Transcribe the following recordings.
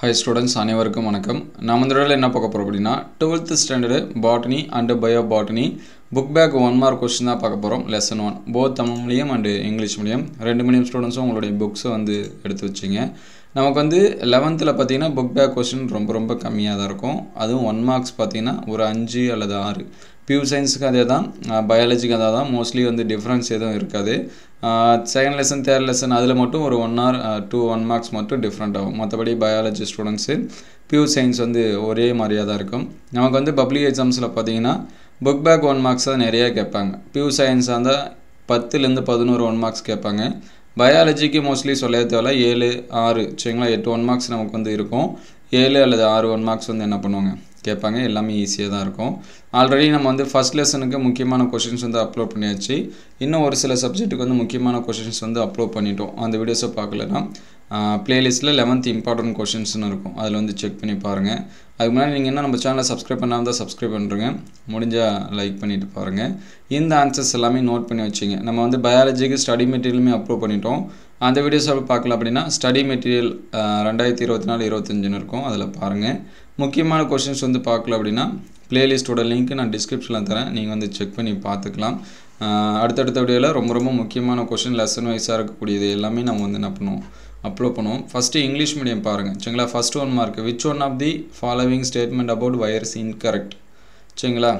Hi students, அனைவருக்கும் வணக்கம். நாம் இந்த வீடியோல என்ன பார்க்க போறோம் அப்படினா 12th standard botany and biobotany book back 1 mark question தான் பார்க்க போறோம். lesson 1 both Tamil medium and English medium ரெண்டு மீடியம் ஸ்டூடண்ட்ஸும் உங்களுடைய books வந்து எடுத்து வச்சிங்க. நமக்கு வந்து 11th ல பாத்தீங்கன்னா book back question ரொம்ப கம்மியா தான் இருக்கும். அதுவும் 1 marks பாத்தீங்கன்னா ஒரு 5 அல்லது 6. Pure science க்கு அதே தான், biology க்கு அதே தான். mostly வந்து difference எதுவும் இருக்காது. second lesson third lesson அதுல மட்டும் ஒரு 1 or 2 1 marks மட்டும் டிஃபரண்ட் ஆகும். மத்தபடி biology students pure science வந்து ஒரே மாதிரியா தான் இருக்கும். நமக்கு வந்து பப்ளிக் எக்ஸாம்ஸ்ல பாத்தீங்கன்னா book back 1 marks தான் நிறைய கேட்பாங்க. pure science அந்த 10 ல இருந்து 11 1 marks கேட்பாங்க. பயாலஜிக்கு மோஸ்ட்லி சொல்லவே தேவையில்ல 7 6 சரிங்களா 8 1 marks நமக்கு வந்து இருக்கும். 7 அல்லது 6 1 marks வந்து என்ன பண்ணுவாங்க கேட்பாங்க. எல்லாமே ஈஸியா தான் இருக்கும். ஆல்ரெடி நம்ம வந்து ஃபர்ஸ்ட் லெசனுக்கு முக்கியமான क्वेश्चंस வந்து அப்லோட் பண்ணியாச்சு. இன்னும் ஒரு சில சப்ஜெக்ட்டுக்கு வந்து முக்கியமான क्वेश्चंस வந்து அப்லோட் பண்ணிட்டோம். அந்த வீடியோஸை பார்க்கலனா பிளேலிஸ்ட்ல 11th இம்பார்ட்டன்ட் क्वेश्चंस னு இருக்கும். அதுல வந்து செக் பண்ணி பாருங்க. அதுக்கு முன்னாடி நீங்க என்ன நம்ம சேனலை சப்ஸ்கிரைப் பண்ணாம இருந்தா சப்ஸ்கிரைப் பண்ணுங்க. முடிஞ்சா லைக் பண்ணிட்டு பாருங்க. இந்த ஆன்சர்ஸ் எல்லாமே நோட் பண்ணி வச்சிங்க. நம்ம வந்து பயாலஜிக்கு ஸ்டடி மெட்டீரியலுமே அப்லோட் பண்ணிட்டோம். அந்த வீடியோஸ் பார்க்கலாம் அப்படினா ஸ்டடி மெட்டீரியல் 2024 25 னு இருக்கும். அதுல பாருங்க. முக்கியமான क्वेश्चंस வந்து பார்க்கல அப்படினா பிளேலிஸ்டோட லிங்க் நான் டிஸ்கிரிப்ஷன்ல தரேன். நீங்க வந்து செக் பண்ணி பார்த்துக்கலாம். அடுத்த வீடியோல ரொம்ப முக்கியமான क्वेश्चन லெசன் வைஸா இருக்கக்கூடியது எல்லாமே நாம வந்து என்ன பண்ணுவோம் அப்லோட் பண்ணுவோம். ஃபர்ஸ்ட் இங்கிலீஷ் மீடியம் பாருங்க. சரிங்களா first 1 mark which one of the following statement about virus incorrect சரிங்களா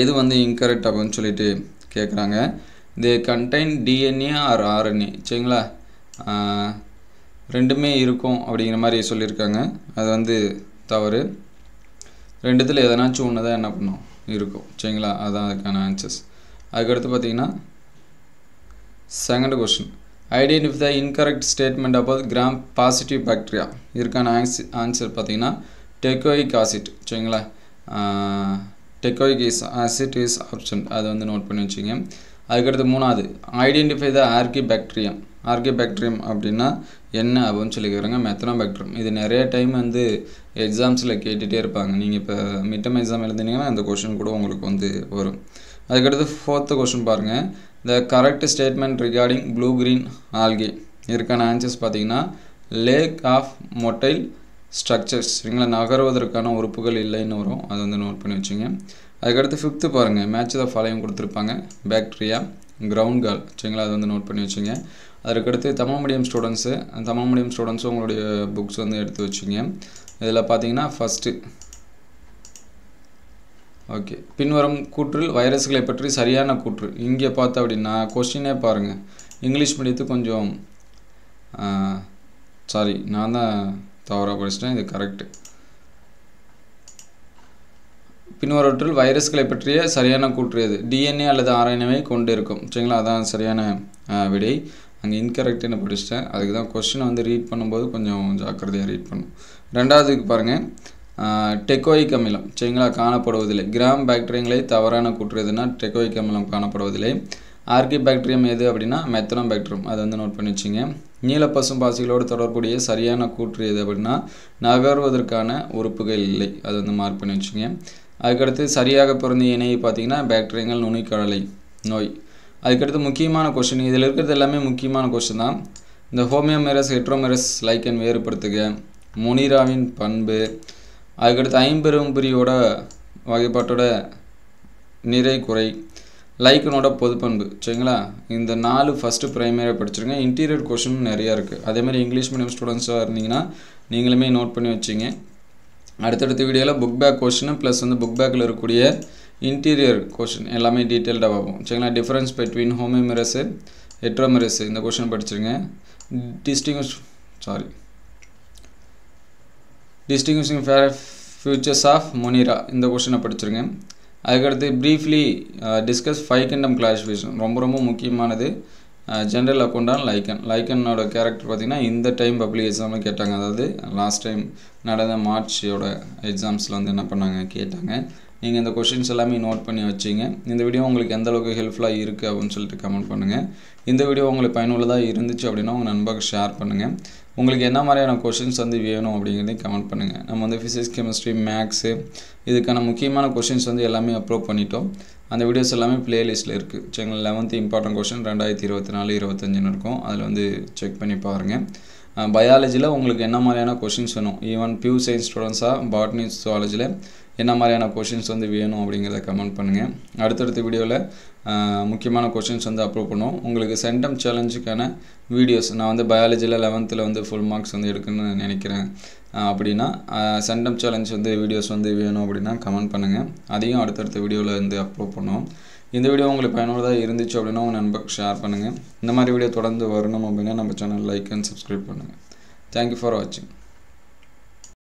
எது வந்து incorrect அப்படினு சொல்லிட்டு கேக்குறாங்க. they contain DNA or RNA சரிங்களா ரெண்டுமே இருக்கும் அப்படிங்கிற மாதிரி சொல்லிருக்காங்க. அது வந்து தவறு. ரெண்டுத்துல எதனாச்சும் ஒண்ணு தான் என்ன பண்ணும் இருக்கும் சரிங்களா அதான் அதுக்கான ஆன்சர்ஸ். அதுக்கு அடுத்து பாத்தீங்கன்னா second question identify the incorrect statement about gram positive bacteria இதுக்கான ஆன்சர் பாத்தீங்கன்னா டெக்கோயிக் ஆசிட் சரிங்களா டெக்கோயிக் ஆசிட் இஸ் ஆப்ஷன் அது வந்து நோட் பண்ணி வச்சிங்க. அதுக்கு அடுத்து மூணாவது identify the archaebacterium archaebacterium அப்படினா என்ன அப்படினு சொல்லி கேக்குறாங்க. மெத்தனோபாக்டீரியம் இது நிறைய டைம் வந்து எக்ஸாம்ஸ்ல கேட்டிட்டே இருப்பாங்க. நீங்க இப்ப மிட் டர்ம் எக்ஸாம் எழுதுனீங்கன்னா அந்த क्वेश्चन கூட உங்களுக்கு வந்து வரும். அதுக்கு அடுத்து fourth क्वेश्चन பாருங்க. the correct statement regarding blue green algae இதற்கான ஆன்சர்ஸ் பாத்தீங்கன்னா lack of motile structures சரிங்களா நகருவதற்கான உறுப்புகள் இல்லைன்னு வரும். அது வந்து நோட் பண்ணி வச்சிங்க. அதுக்கு அடுத்து 5th பாருங்க match the following கொடுத்திருப்பாங்க. பாக்டீரியா ground gall சரிங்களா அது வந்து நோட் பண்ணி வச்சிங்க. அதுக்கு அடுத்து தமிழ் மீடியம் ஸ்டூடண்ட்ஸ் உங்களுடைய books வந்து எடுத்து வச்சிங்க. இதல பாத்தீங்கன்னா ஃபர்ஸ்ட் ஓகே பின்வரும் கூற்றில் வைரஸ்களை பற்றி சரியான கூற்று இங்க பார்த்தா அப்படினா क्वेश्चनே பாருங்க. இங்கிலீஷ் மீடியத்துக்கு கொஞ்சம் சாரி நான் தான் தவறா படிச்சிட்டேன். இது கரெக்ட். பின்வருவற்றில் வைரஸ்களை பற்றிய சரியான கூற்று எது? DNA அல்லது RNA வை கொண்டிருக்கும் சரிங்களா அதான் சரியான விடை. அங்க இன்கரெக்ட் னு படிச்சிட்டேன். அதுக்கு தான் क्वेश्चन வந்து ரீட் பண்ணும்போது கொஞ்சம் ஜாக்கிரதையா ரீட் பண்ணனும். இரண்டாவதுக்கு பாருங்க டெக்கோயிக் அமிலம் சரிங்களா காணப்படுவதில்லை. கிராம் பாக்டீரியங்களை தவறான கூற்று எதுனா டெக்கோயிக் அமிலம் காணப்படுவதில்லை. ஆர்கிபாக்டீரியம் எது அப்படினா மெத்தனோபாக்டீரியம் அது வந்து நோட் பண்ணி வச்சிங்க. நீலப்பசும் பாசிகளோடு தொடர்புடைய சரியான கூற்று எது அப்படினா நகர்வதற்கான உறுப்புகள் இல்லை. அது வந்து மார்க் பண்ணி வச்சிங்க. அதுக்கு அடுத்து சரியாக பொருந்திய இணையை பாத்தீங்கன்னா பாக்டீரியங்கள் நுண்ணுயிர்க்கடலை நோய். அதுக்கு அடுத்து முக்கியமான क्वेश्चन இதில இருக்குது எல்லாமே முக்கியமான क्वेश्चन தான். இந்த ஹோமியோமெரஸ் ஹெட்ரோமெரஸ் லைக்கன் வேறுபடுத்துக மொனிராவின் பண்பு. அதுக்கு அடுத்து ஐம்பெரும்பிரியோட வகைப்பாட்டோட நிறை குறை லைக்கனோட பொதுப்பண்பு சரிங்களா இந்த நாலு ஃபர்ஸ்ட் பிரைமரியா படிச்சிருங்க. இன்டீரியர் क्वेश्चन நிறைய இருக்கு. அதே மாதிரி இங்கிலீஷ் மீடியம் ஸ்டூடண்ட்ஸா இருந்தீங்கன்னா நீங்களுமே நோட் பண்ணி வச்சிங்க. அடுத்த வீடியோல book back question plus வந்து book backல இருக்கக்கூடிய interior question எல்லாமே டீடைலா பார்ப்போம் சரிங்களா. டிஃபரன்ஸ் between homomerous heteromerous இந்த क्वेश्चन படிச்சிருங்க. distinguishing features of monera இந்த क्वेश्चन படிச்சிருங்க. அதுக்கு அடுத்து briefly discuss five kingdom classification ரொம்ப முக்கியமானது. ஜெனரல் அக்கவுண்ட் ஆன் லைக்கனோட கேரக்டர் பாத்தீங்கன்னா இந்த டைம் பப்ளிக் எக்ஸாம்ல கேட்டாங்க. அதாவது லாஸ்ட் டைம் நடந்த மார்ச்சோட எக்ஸாம்ஸ்ல வந்து என்ன பண்ணாங்க கேட்டாங்க. நீங்க இந்த क्वेश्चंस எல்லாமே நோட் பண்ணி வச்சிங்க. இந்த வீடியோ உங்களுக்கு எந்த அளவுக்கு ஹெல்ப்ஃபுல்லா இருக்கு அப்படினு சொல்லிட்டு கமெண்ட் பண்ணுங்க. இந்த வீடியோ உங்களுக்கு பயனுள்ளதா இருந்துச்சு அப்படினா உங்க நண்பர்களுக்கு ஷேர் பண்ணுங்க. உங்களுக்கு என்ன மாதிரியான क्वेश्चंस வந்து வேணும் அப்படிங்கறதை கமெண்ட் பண்ணுங்க. நம்ம வந்து physics chemistry maths இதுக்கான முக்கியமான क्वेश्चंस வந்து எல்லாமே அப்லோட் பண்ணிட்டோம். அந்த வீடியோஸ் எல்லாமே பிளேலிஸ்ட்ல இருக்கு. சரிங்களா 11th இம்பார்ட்டன்ட் क्वेश्चन 2024 25 னு இருக்கும். அதுல வந்து செக் பண்ணி பாருங்க. பயாலஜியில் உங்களுக்கு என்ன மாதிரியான கொஷின்ஸ் வேணும், ஈவன் பியூ சயின்ஸ் ஸ்டூடெண்ட்ஸாக பாட்னி ஜுவாலஜியில் என்ன மாதிரியான கொஷின்ஸ் வந்து வேணும் அப்படிங்கிறத கமெண்ட் பண்ணுங்கள். அடுத்தடுத்த வீடியோவில் முக்கியமான கொஷின்ஸ் வந்து அப்லோட் பண்ணுவோம். உங்களுக்கு சென்டம் சேலஞ்சுக்கான வீடியோஸ் நான் வந்து பயாலஜியில் 11th வந்து ஃபுல் மார்க்ஸ் வந்து எடுக்கணும்னு நினைக்கிறேன் அப்படின்னா சென்டம் சேலஞ்ச் வந்து வீடியோஸ் வந்து வேணும் அப்படின்னா கமெண்ட் பண்ணுங்கள். அதையும் அடுத்தடுத்த வீடியோவில் வந்து அப்லோட் பண்ணுவோம். இந்த வீடியோ உங்களுக்கு பயனுள்ளதாக இருந்துச்சு அப்படின்னா உங்கள் நண்பருக்கு ஷேர் பண்ணுங்கள். இந்த மாதிரி வீடியோ தொடர்ந்து வரணும் அப்படின்னா நம்ம சேனல் லைக் அண்ட் சப்ஸ்கிரைப் பண்ணுங்கள். தேங்க்யூ ஃபார் வாட்சிங்.